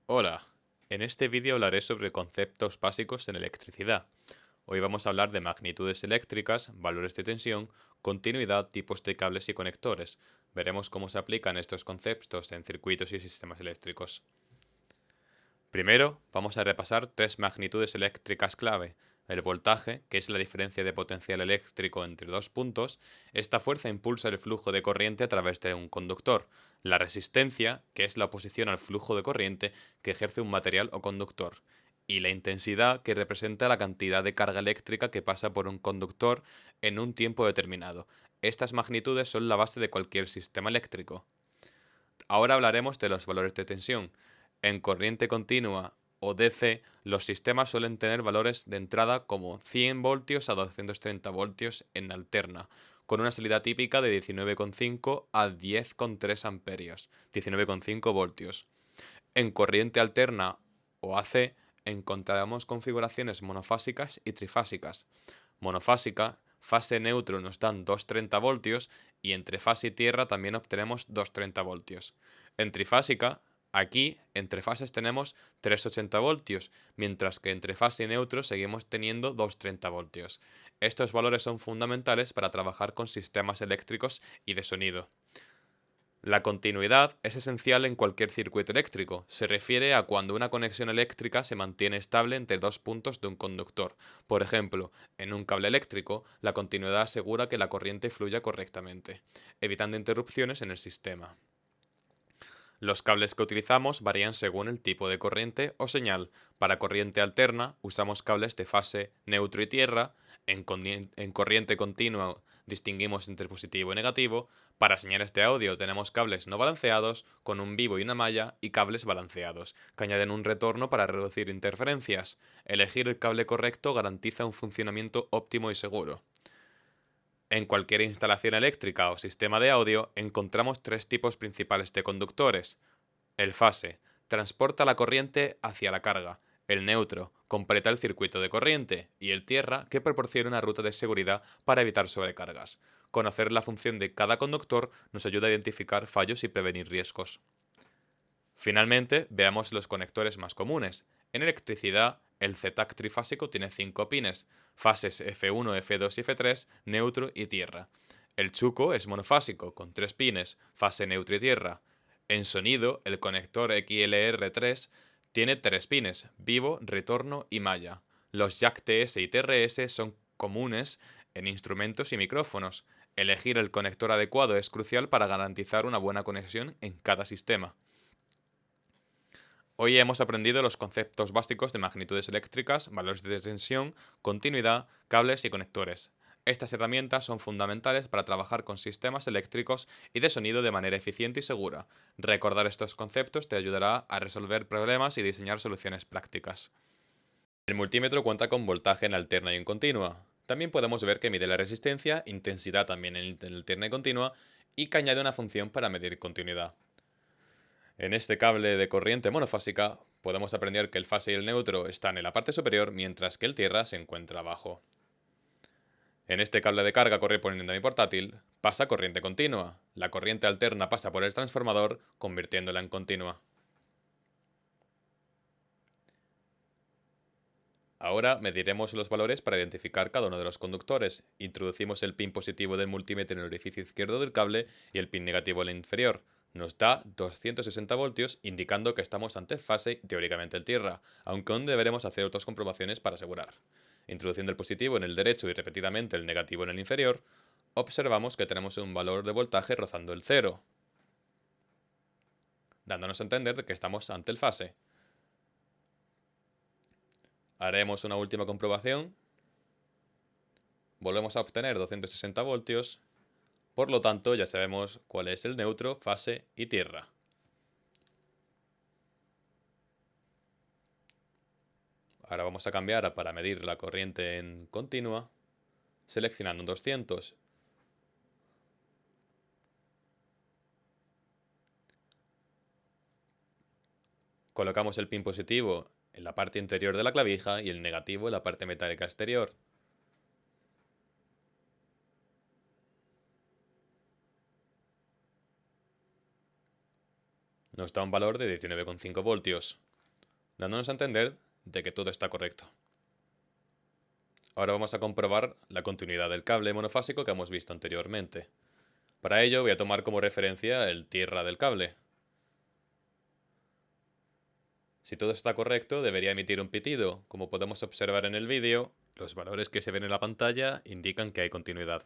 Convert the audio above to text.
Hola, en este vídeo hablaré sobre conceptos básicos en electricidad. Hoy vamos a hablar de magnitudes eléctricas, valores de tensión, continuidad, tipos de cables y conectores. Veremos cómo se aplican estos conceptos en circuitos y sistemas eléctricos. Primero, vamos a repasar tres magnitudes eléctricas clave. El voltaje, que es la diferencia de potencial eléctrico entre dos puntos. Esta fuerza impulsa el flujo de corriente a través de un conductor. La resistencia, que es la oposición al flujo de corriente que ejerce un material o conductor. Y la intensidad, que representa la cantidad de carga eléctrica que pasa por un conductor en un tiempo determinado. Estas magnitudes son la base de cualquier sistema eléctrico. Ahora hablaremos de los valores de tensión. En corriente continua o DC, los sistemas suelen tener valores de entrada como 100 voltios a 230 voltios en alterna, con una salida típica de 19,5 a 10,3 amperios, 19,5 voltios. En corriente alterna o AC, encontraremos configuraciones monofásicas y trifásicas. Monofásica, fase neutro nos dan 230 voltios y entre fase y tierra también obtenemos 230 voltios. En trifásica, aquí entre fases tenemos 380 voltios, mientras que entre fase y neutro seguimos teniendo 230 voltios. Estos valores son fundamentales para trabajar con sistemas eléctricos y de sonido. La continuidad es esencial en cualquier circuito eléctrico. Se refiere a cuando una conexión eléctrica se mantiene estable entre dos puntos de un conductor. Por ejemplo, en un cable eléctrico, la continuidad asegura que la corriente fluya correctamente, evitando interrupciones en el sistema. Los cables que utilizamos varían según el tipo de corriente o señal. Para corriente alterna usamos cables de fase neutro y tierra. En corriente continua distinguimos entre positivo y negativo. Para señales de audio tenemos cables no balanceados, con un vivo y una malla, y cables balanceados, que añaden un retorno para reducir interferencias. Elegir el cable correcto garantiza un funcionamiento óptimo y seguro. En cualquier instalación eléctrica o sistema de audio encontramos tres tipos principales de conductores. El fase transporta la corriente hacia la carga. El neutro completa el circuito de corriente. Y el tierra, que proporciona una ruta de seguridad para evitar sobrecargas. Conocer la función de cada conductor nos ayuda a identificar fallos y prevenir riesgos. Finalmente, veamos los conectores más comunes. En electricidad, el ZTAC trifásico tiene 5 pines, fases F1, F2 y F3, neutro y tierra. El chuco es monofásico, con 3 pines, fase neutro y tierra. En sonido, el conector XLR3 tiene 3 pines, vivo, retorno y malla. Los jack TS y TRS son comunes en instrumentos y micrófonos. Elegir el conector adecuado es crucial para garantizar una buena conexión en cada sistema. Hoy hemos aprendido los conceptos básicos de magnitudes eléctricas, valores de tensión, continuidad, cables y conectores. Estas herramientas son fundamentales para trabajar con sistemas eléctricos y de sonido de manera eficiente y segura. Recordar estos conceptos te ayudará a resolver problemas y diseñar soluciones prácticas. El multímetro cuenta con voltaje en alterna y en continua. También podemos ver que mide la resistencia, intensidad también en alterna y continua, y que añade una función para medir continuidad. En este cable de corriente monofásica podemos aprender que el fase y el neutro están en la parte superior mientras que el tierra se encuentra abajo. En este cable de carga correspondiente a mi portátil pasa corriente continua. La corriente alterna pasa por el transformador convirtiéndola en continua. Ahora mediremos los valores para identificar cada uno de los conductores. Introducimos el pin positivo del multímetro en el orificio izquierdo del cable y el pin negativo en el inferior. Nos da 260 voltios, indicando que estamos ante fase y teóricamente el tierra, aunque aún deberemos hacer otras comprobaciones para asegurar. Introduciendo el positivo en el derecho y repetidamente el negativo en el inferior, observamos que tenemos un valor de voltaje rozando el cero, dándonos a entender que estamos ante el fase. Haremos una última comprobación. Volvemos a obtener 260 voltios. Por lo tanto, ya sabemos cuál es el neutro, fase y tierra. Ahora vamos a cambiar para medir la corriente en continua, seleccionando 200. Colocamos el pin positivo en la parte interior de la clavija y el negativo en la parte metálica exterior. Nos da un valor de 19,5 voltios. dándonos a entender de que todo está correcto. Ahora vamos a comprobar la continuidad del cable monofásico que hemos visto anteriormente. Para ello voy a tomar como referencia el tierra del cable. Si todo está correcto, debería emitir un pitido. Como podemos observar en el vídeo, los valores que se ven en la pantalla indican que hay continuidad.